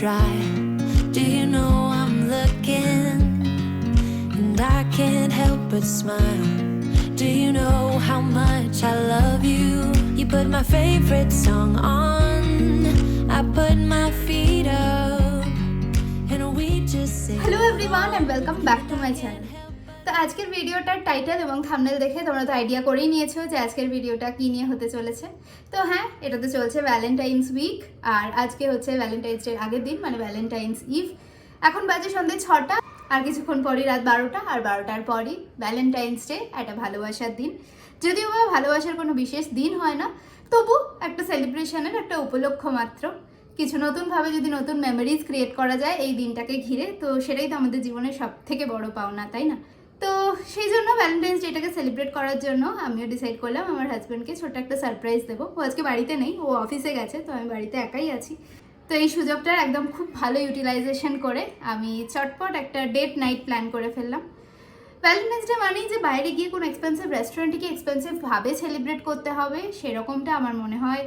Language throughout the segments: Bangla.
try. Do you know I'm looking and I can't help but smile? Do you know how much I love you? You put my favorite song on, I put my feet up and we just sing. Hello everyone and welcome back to my channel. তো আজকের ভিডিওটার টাইটেল এবং থাম্বনেল দেখে তোমরা তো আইডিয়া করেই নিয়েছো যে আজকের ভিডিওটা কি নিয়ে হতে চলেছে। তো হ্যাঁ, এটা তো চলছে ভ্যালেন্টাইন্স উইক আর আজকে হচ্ছে ভ্যালেন্টাইন্স ডের আগের দিন, মানে ভ্যালেন্টাইন্স ইভ। এখন বাজে সন্ধ্যে 6টা, আর কিছুক্ষণ পরই রাত 12টা, আর 12টার পরই ভ্যালেন্টাইন্স ডে, একটা ভালোবাসার দিন। যদিও বা ভালোবাসার কোনো বিশেষ দিন হয় না, তবু একটা সেলিব্রেশনের একটা উপলক্ষ মাত্র। কিছু নতুনভাবে যদি নতুন মেমোরিজ ক্রিয়েট করা যায় এই দিনটাকে ঘিরে, তো সেটাই তো আমাদের জীবনের সব থেকে বড় পাওনা, তাই না? তো সেই জন্য ভ্যালেন্টাইন্স ডেটাকে সেলিব্রেট করার জন্য আমিও ডিসাইড করলাম আমার হাজব্যান্ডকে ছোট একটা সারপ্রাইজ দেবো। ও আজকে বাড়িতে নেই, ও অফিসে গেছে, তো আমি বাড়িতে একাই আছি। তো এই সুযোগটার একদম খুব ভালো ইউটিলাইজেশন করে আমি চটপট একটা ডেট নাইট প্ল্যান করে ফেললাম। ভ্যালেন্টাইন্স ডে মানেই যে বাইরে গিয়ে কোনো এক্সপেন্সিভ রেস্টুরেন্টে গিয়ে এক্সপেন্সিভভাবে সেলিব্রেট করতে হবে সেরকমটা আমার মনে হয়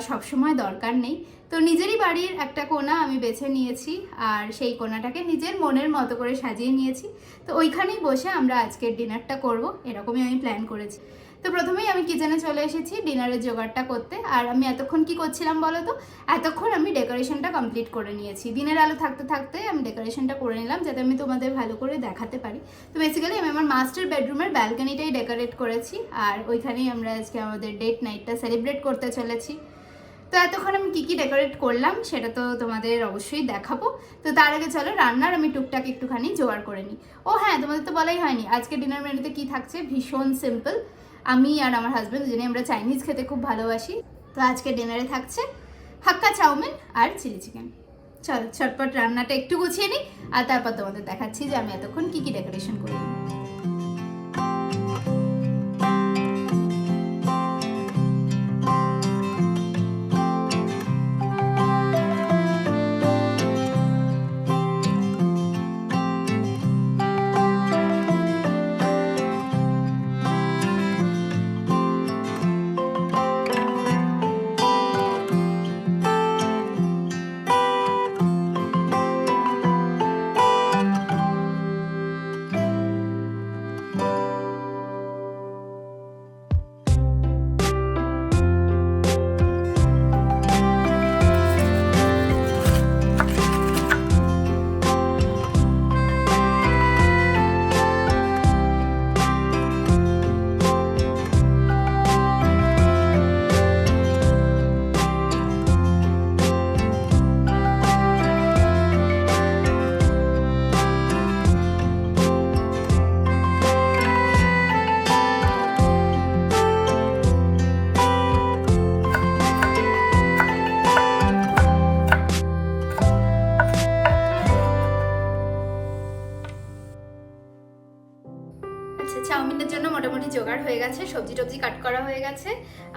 সবসময় দরকার নেই। তো নিজেরই বাড়ির একটা কোণা আমি বেছে নিয়েছি, আর সেই কোণাটাকে নিজের মনের মতো করে সাজিয়ে নিয়েছি। তো ওইখানেই বসে আমরা আজকের ডিনারটা করব, এরকমই আমি প্ল্যান করেছি। তো প্রথমেই আমি কিচেনে চলে এসেছি ডিনারের জোগাড়টা করতে। আর আমি এতক্ষণ কি করছিলাম বলো তো? এতক্ষণ আমি ডেকোরেশনটা কমপ্লিট করে নিয়েছি। দিনের আলো থাকতে থাকতে আমি ডেকোরেশনটা করে নিলাম যাতে আমি তোমাদের ভালো করে দেখাতে পারি। তো বেসিক্যালি আমি আমার মাস্টার বেডরুমের ব্যালকনিটাই ডেকোরেট করেছি, আর ওইখানেই আমরা আজকে আমাদের ডেট নাইটটা সেলিব্রেট করতে চলেছি। তো এতক্ষণ আমি কী কী ডেকোরেট করলাম সেটা তো তোমাদের অবশ্যই দেখাবো। তো তার আগে চলো রান্নার আমি টুকটাক একটুখানি জোগাড় করে নিই। ও হ্যাঁ, তোমাদের তো বলাই হয়নি আজকে ডিনার মেনুতে কী থাকছে। ভীষণ সিম্পল। আমি আর আমার হাজব্যান্ড দুজনে আমরা চাইনিজ খেতে খুব ভালোবাসি। তো আজকে ডিনারে থাকছে হাক্কা চাউমিন আর চিলি চিকেন। চলো চটপট রান্নাটা একটু গুছিয়ে নিই, আর তারপর তোমাদের দেখাচ্ছি যে আমি এতক্ষণ কী কী ডেকোরেশন করলাম। চাউমিনের জন্য মোটামুটি জোগাড় হয়ে গেছে, সবজি টবজি কাট করা হয়ে গেছে,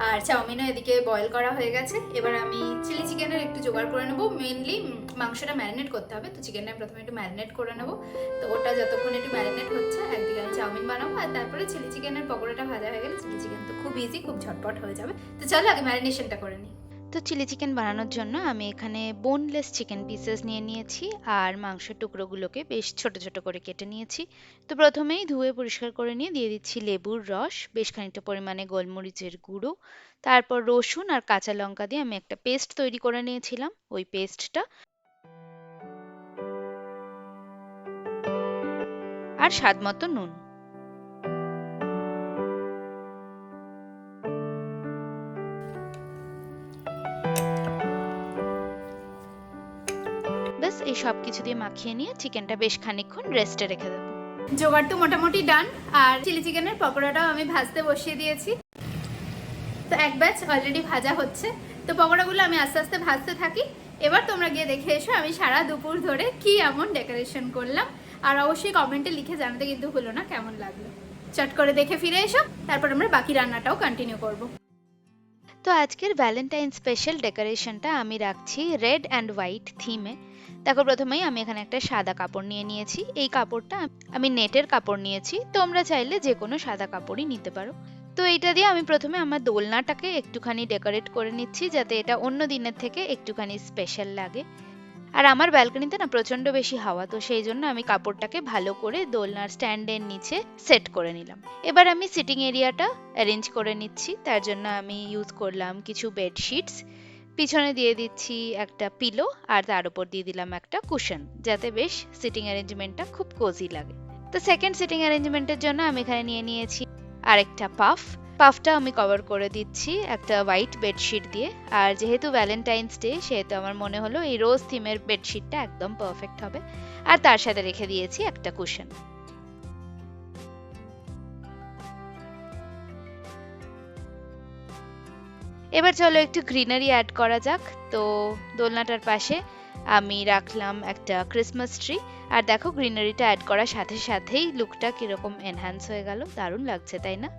আর চাউমিনও এদিকে বয়েল করা হয়ে গেছে। এবার আমি চিলি চিকেনের একটু জোগাড় করে নেবো। মেনলি মাংসটা ম্যারিনেট করতে হবে, তো চিকেনটা প্রথমে একটু ম্যারিনেট করে নেবো। তো ওটা যতক্ষণ একটু ম্যারিনেট হচ্ছে একদিকে আমি চাউমিন বানাবো, আর তারপরে চিলি চিকেনের পকোড়াটা ভাজা হয়ে গেলে চিলি চিকেন তো খুব ইজি, খুব ঝটপট হয়ে যাবে। তো চলো আগে ম্যারিনেশনটা করে নিই। তো চিলি চিকেন বানানোর জন্য আমি এখানে বোনলেস চিকেন পিসেস নিয়ে নিয়েছি, আর মাংসের টুকরোগুলোকে বেশ ছোট ছোট করে কেটে নিয়েছি। তো প্রথমেই ধুয়ে পরিষ্কার করে নিয়ে দিয়ে দিচ্ছি লেবুর রস, বেশ খানিকটা পরিমাণে গোলমরিচের গুঁড়ো, তারপর রসুন আর কাঁচা লঙ্কা দিয়ে আমি একটা পেস্ট তৈরি করে নিয়েছিলাম। ওই পেস্টটা আর স্বাদ মতো নুন। ব্যাস এই সব কিছু দিয়ে মাখিয়ে নিয়ে চিকেনটা বেশ খানিকক্ষণ রেস্টে রেখে দেবো। জোগাড় তো মোটামুটি ডান, আর চিলি চিকেনের পকোড়াটাও আমি ভাজতে বসিয়ে দিয়েছি। তো এক ব্যাচ অলরেডি ভাজা হচ্ছে। তো পকোড়াগুলো আমি আস্তে আস্তে ভাজতে থাকি। এবার তোমরা গিয়ে দেখে এসো আমি সারা দুপুর ধরে কি এমন ডেকোরেশন করলাম, আর অবশ্যই কমেন্টে লিখে জানাতে কিন্তু ভুলো না কেমন লাগলো। চট করে দেখে ফিরে এসো, তারপর আমরা বাকি রান্নাটাও কন্টিনিউ করব। তো আজকের ভ্যালেন্টাইন স্পেশাল ডেকোরেশনটা আমি রাখছি রেড অ্যান্ড হোয়াইট থিমে। দেখো প্রথমেই আমি এখানে একটা সাদা কাপড় নিয়ে নিয়েছি। এই কাপড়টা আমি নেটের কাপড় নিয়েছি, তোমরা চাইলে যে কোনো সাদা কাপড়ই নিতে পারো। তো এইটা দিয়ে আমি প্রথমে আমার দোলনাটাকে একটুখানি ডেকোরেট করে নিচ্ছি যাতে এটা অন্য দিনের থেকে একটুখানি স্পেশাল লাগে। আর আমার ব্যালকনিতে না প্রচন্ড বেশি হাওয়া, তো সেই জন্য আমি কাপড়টাকে ভালো করে দোলনার স্ট্যান্ডের নিচে সেট করে নিলাম। এবার আমি সিটিং এরিয়াটা অ্যারেঞ্জ করে নিচ্ছি। তার জন্য আমি ইউজ করলাম কিছু বেডশিটস, পিছনে দিয়ে দিচ্ছি একটা পিলো, আর তার উপর দিয়ে দিলাম একটা কুশন, যাতে বেশ সিটিং অ্যারেঞ্জমেন্টটা খুব কোজি লাগে। তো সেকেন্ড সিটিং অ্যারেঞ্জমেন্টের জন্য আমি এখানে নিয়ে নিয়েছি আরেকটা পাফটা আমি কভার করে দিচ্ছি একটা হোয়াইট বেডশিট দিয়ে। আর যেহেতু ভ্যালেন্টাইন্স ডে, সেহেতু আমার মনে হলো এই রোজ থিমের বেডশিটটা একদম পারফেক্ট হবে। আর তার সাথে রেখে দিয়েছি একটা কুশন। এবার চলো একটু গ্রিনারি অ্যাড করা যাক। তো দোলনাটার পাশে আমি রাখলাম একটা ক্রিসমাস ট্রি। আর দেখো গ্রিনারিটা অ্যাড করার সাথে সাথেই লুকটা কিরকম এনহ্যান্স হয়ে গেল, দারুণ লাগছে তাই না?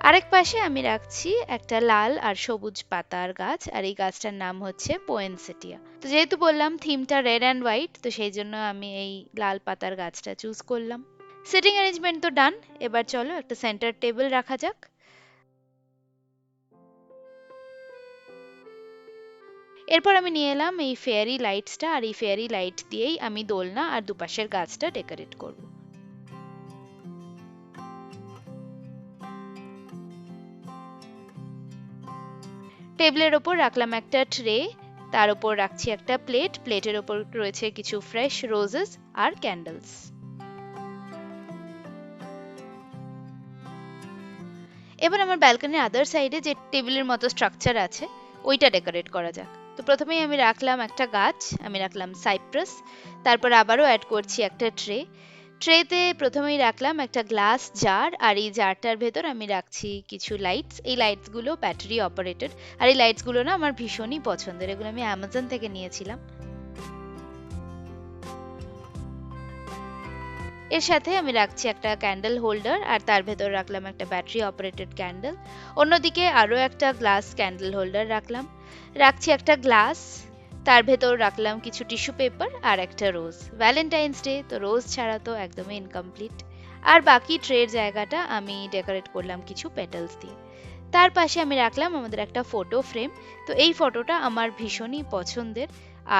আরেক পাশে আমি রাখছি একটা লাল আর সবুজ পাতার গাছ, আর এই গাছটার নাম হচ্ছে পোয়েনসেটিয়া। তো যেহেতু বললাম থিমটা রেড অ্যান্ড হোয়াইট, তো সেই জন্য আমি এই লাল পাতার গাছটা চুজ করলাম। সিটিং অ্যারেঞ্জমেন্ট তো ডান, এবার চলো একটা সেন্টার টেবিল রাখা যাক। এরপর আমি নিয়ে এলাম এই ফেয়ারি লাইটসটা, আর এই ফেয়ারি লাইট দিয়েই আমি দোলনা আর দুপাশের গাছটা ডেকোরেট করব। টেবিলের ওপর রাখলাম একটা ট্রে, তার উপর রাখছি একটা প্লেটের ওপর রয়েছে কিছু ফ্রেশ রোজেস আর ক্যান্ডেলস। এবার আমার ব্যালকনির আদার সাইডে যে টেবিলের মতো স্ট্রাকচার আছে ওইটা ডেকোরেট করা যাক। তো প্রথমেই আমি রাখলাম একটা গাছ, আমি রাখলাম সাইপ্রাস, তারপর আবারও অ্যাড করছি একটা ট্রেতে প্রথমেই রাখলাম একটা গ্লাস জার, আর এই জারটার ভেতর আমি রাখছি কিছু লাইটস। এই লাইটসগুলো ব্যাটারি অপারেটেড, আর এই লাইটসগুলো না আমার ভীষণই পছন্দের, এগুলো আমি অ্যামাজন থেকে নিয়েছিলাম। এর সাথে আমি রাখছি একটা ক্যান্ডেল হোল্ডার, আর তার ভেতর রাখলাম একটা ব্যাটারি অপারেটেড ক্যান্ডেল। অন্যদিকে আরও একটা গ্লাস ক্যান্ডেল হোল্ডার রাখছি একটা গ্লাস, তার ভেতর রাখলাম কিছু টিস্যু পেপার আর একটা রোজ। ভ্যালেন্টাইন্স ডে, তো রোজ ছাড়া তো একদমই ইনকমপ্লিট। আর বাকি ট্রের জায়গাটা আমি ডেকোরেট করলাম কিছু পেটালস দিয়ে। তার পাশে আমি রাখলাম আমাদের একটা ফটো ফ্রেম। তো এই ফটোটা আমার ভীষণই পছন্দের,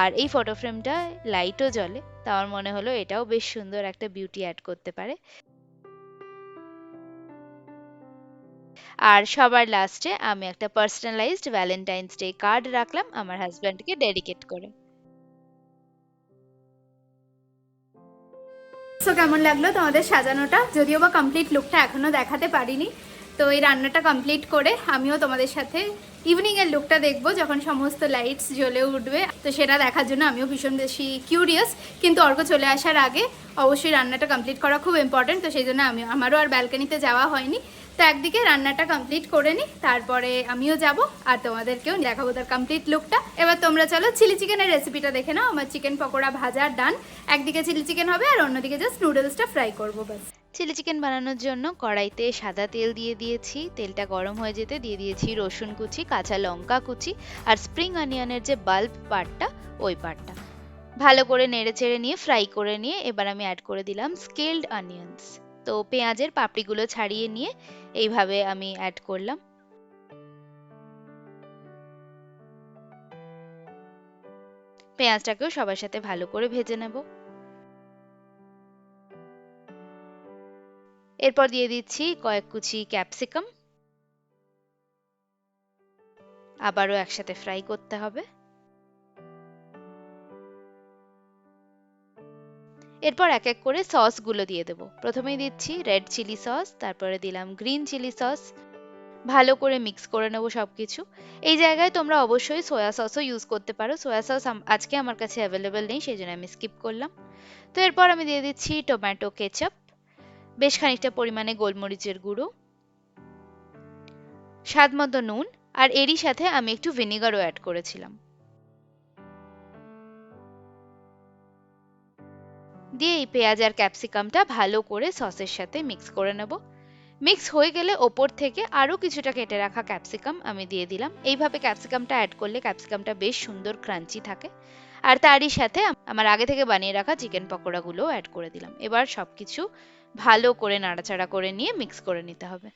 আর এই ফটো ফ্রেমটা লাইটও জ্বলে, তা আমার মনে হলো এটাও বেশ সুন্দর একটা বিউটি অ্যাড করতে পারে। আর সবার লাস্টে আমি একটা পার্সোনালাইজড ভ্যালেন্টাইন্স ডে কার্ড রাখলাম আমার হাজব্যান্ডকে ডেডিকেট করে। সো কেমন লাগলো তোমাদের সাজানোটা? যদিও বা কমপ্লিট লুকটা এখনো দেখাতে পারিনি। তো এই রান্নাটা কমপ্লিট করে আমিও তোমাদের সাথে ইভিনিংয়ের লুকটা দেখবো, যখন সমস্ত লাইটস জ্বলে উঠবে। তো সেটা দেখার জন্য আমিও ভীষণ বেশি কিউরিয়াস। কিন্তু অর্ক চলে আসার আগে অবশ্যই রান্নাটা কমপ্লিট করা খুব ইম্পর্টেন্ট, তো সেই জন্য আমারও আর ব্যালকনিতে যাওয়া হয়নি। তো একদিকে রান্নাটা কমপ্লিট করে নিই, তারপরে আমিও যাব আর তোমাদেরকেও দেখাবো তার কমপ্লিট লুকটা। এবার তোমরা চলো চিলি চিকেনের রেসিপিটা দেখে নাও। আমার চিকেন পকোড়া ভাজা ডান, একদিকে চিলি চিকেন হবে আর অন্যদিকে জাস্ট নুডলসটা ফ্রাই করবো ব্যাস। চিলি চিকেন বানানোর জন্য কড়াইতে সাদা তেল দিয়ে দিয়েছি, তেলটা গরম হয়ে যেতে দিয়ে দিয়েছি রসুন কুচি, কাঁচা লঙ্কা কুচি, আর স্প্রিং অনিয়নের যে বাল্ব পার্টটা ওই পার্টটা ভালো করে নেড়ে চেড়ে নিয়ে ফ্রাই করে নিয়ে এবার আমি অ্যাড করে দিলাম স্কেলড অনিয়ন্স। তো পেঁয়াজের পাপড়িগুলো ছাড়িয়ে নিয়ে এইভাবে আমি অ্যাড করলাম। পেঁয়াজটাকেও সবার সাথে ভালো করে ভেজে নেব। এরপর দিয়ে দিচ্ছি কয়েক কুচি ক্যাপসিকাম, আবারও একসাথে ফ্রাই করতে হবে। এরপর এক এক করে সসগুলো দিয়ে দেবো। প্রথমেই দিচ্ছি রেড চিলি সস, তারপরে দিলাম গ্রিন চিলি সস, ভালো করে মিক্স করে নেবো সবকিছু। এই জায়গায় তোমরা অবশ্যই সয়া সসও ইউজ করতে পারো, সয়া সস আজকে আমার কাছে অ্যাভেলেবেল নেই, সেই জন্য আমি স্কিপ করলাম। তো এরপর আমি দিয়ে দিচ্ছি টমেটো কেচাপ, বেশ খানিকটা পরিমাণে গোলমরিচের গুঁড়ো, স্বাদ মতো নুন, আর এরই সাথে আমি একটু ভিনেগারও অ্যাড করেছিলাম। দিয়ে এই পেঁয়াজ আর ক্যাপসিকামটা ভালো করে সসের সাথে মিক্স করে নেব। মিক্স হয়ে গেলে ওপর থেকে আরও কিছুটা কেটে রাখা ক্যাপসিকাম আমি দিয়ে দিলাম। এইভাবে ক্যাপসিকামটা অ্যাড করলে ক্যাপসিকামটা বেশ সুন্দর ক্রাঞ্চি থাকে। আর তারই সাথে আমার আগে থেকে বানিয়ে রাখা চিকেন পকোড়াগুলোও অ্যাড করে দিলাম। এবার সবকিছু ভালো করে নাড়াচাড়া করে নিয়ে মিক্স করে নিতে হবে।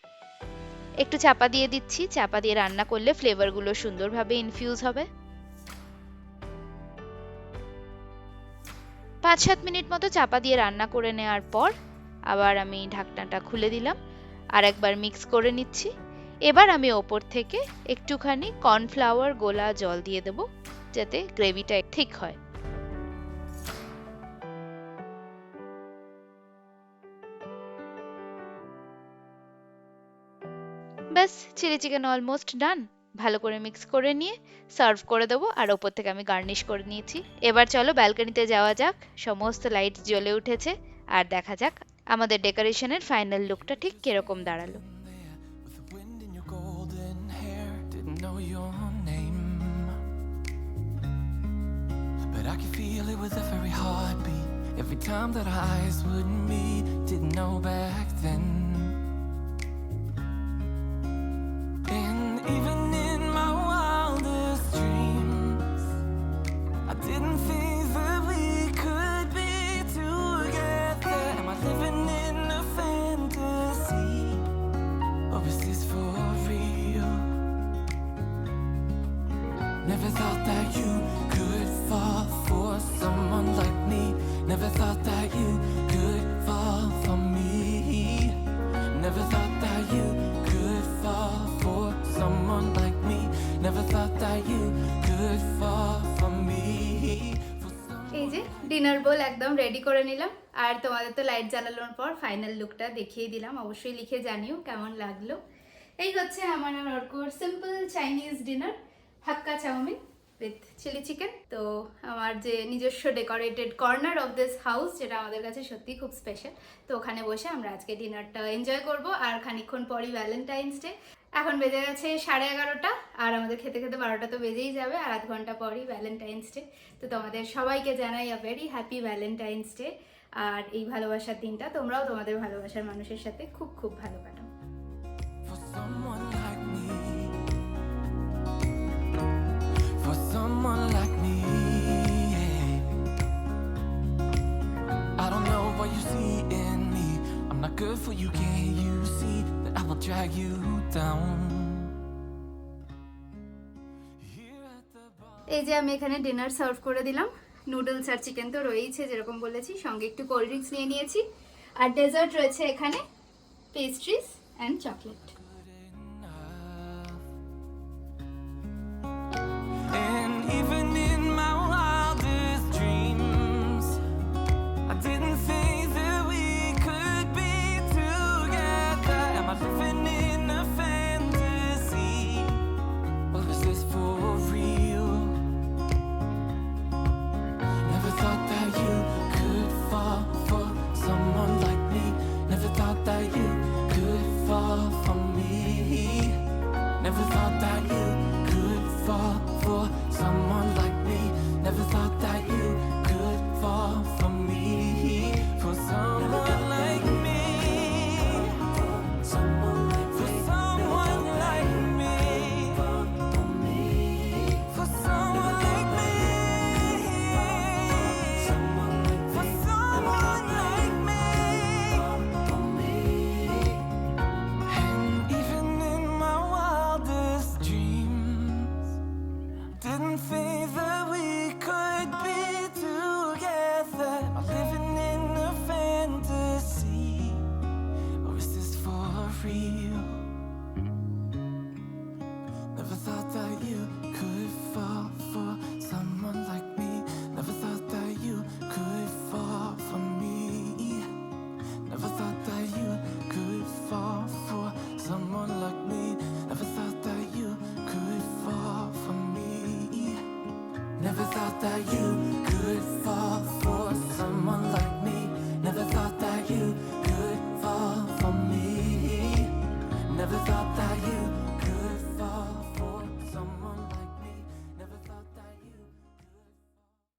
একটু চাপা দিয়ে দিচ্ছি, চাপা দিয়ে রান্না করলে ফ্লেভারগুলো সুন্দরভাবে ইনফিউজ হবে। 5-7 মিনিট মতো চাপা দিয়ে রান্না করে নেওয়ার পর আবার আমি ঢাকনাটা খুলে দিলাম, আর একবার মিক্স করে নিচ্ছি। এবার আমি ওপর থেকে একটুখানি কর্নফ্লাওয়ার গোলা জল দিয়ে দেব, যাতে গ্রেভিটা ঠিক হয়। ব্যাস, চিলি চিকেন অলমোস্ট ডান। ভালো করে মিক্স করে নিয়ে সার্ভ করে দেবো, আর ওপর থেকে আমি গার্নিশ করে নিয়েছি। এবার চলো ব্যালকনিতে যাওয়া যাক। সমস্ত লাইট জ্বলে উঠেছে, আর দেখা যাক আমাদের ডেকোরেশনের ফাইনাল লুকটা ঠিক কিরকম দাঁড়ালো। But I could feel it with every heartbeat. Every time that our eyes would meet. Didn't know back then. And even in my wildest dreams, I didn't think that we could be together. Am I living in a fantasy, or is this for real? Never thought that you could fall for someone like me. Never thought that you could fall for me. Never thought that you could fall for someone like me. Never thought that you could fall for me. এই যে ডিনার বোল একদম রেডি করে নিলাম, আর তোমাদের তো লাইট জ্বালানোর পর ফাইনাল লুকটা দেখিয়ে দিলাম। অবশ্যই লিখে জানিও কেমন লাগলো। এই হচ্ছে আমার আর অর্কর simple Chinese dinner, hakka chowmein with chilli chicken. তো আমার যে নিজস্ব decorated corner of this house, যেটা আমাদের কাছে সত্যি খুব স্পেশাল, তো ওখানে বসে আমরা আজকে ডিনারটা এনজয় করব। আর খানিকক্ষণ পরই ভ্যালেন্টাইন্স ডে। এখন বেজে গেছে 11:30, আর আমাদের খেতে খেতে 12টা তো বেজেই যাবে, আর আধ ঘন্টা পরই ভ্যালেন্টাইন্স ডে। তো তোমাদের সবাইকে জানাই a very happy Valentine's day. আর এই ভালোবাসার দিনটা তোমরাও তোমাদের ভালোবাসার মানুষের সাথে খুব খুব ভালো কাটাও। For someone like me, for someone like me, yeah. I don't know what you see in me. I'm not good for you, can't you see that I will drag you down? এই যে আমি এখানে ডিনার সার্ভ করে দিলাম। নুডলস আর চিকেন তো রয়েইছে যেরকম বলেছি, সঙ্গে একটু কোল্ড ড্রিঙ্কস নিয়ে নিয়েছি, আর ডেজার্ট রয়েছে এখানে pastries and chocolate. And even in my wildest dreams, I didn't think that we could be together. Am I living in a fantasy, or is this for real? Never thought that you could fall for someone like me. Never thought that you could fall for me. Never thought that you could fall for someone like me. Never thought that you could fall for me. For someone like me. For someone like me. For someone like me. For someone like me. For someone like me. And even in my wildest dreams, didn't think that we could be together. Am I living in a fantasy, or is this for real? Never thought that you could fall for someone like me. Never thought that you could fall for me. Never thought that you could fall for someone like me. Never thought that you could fall for me. Never thought that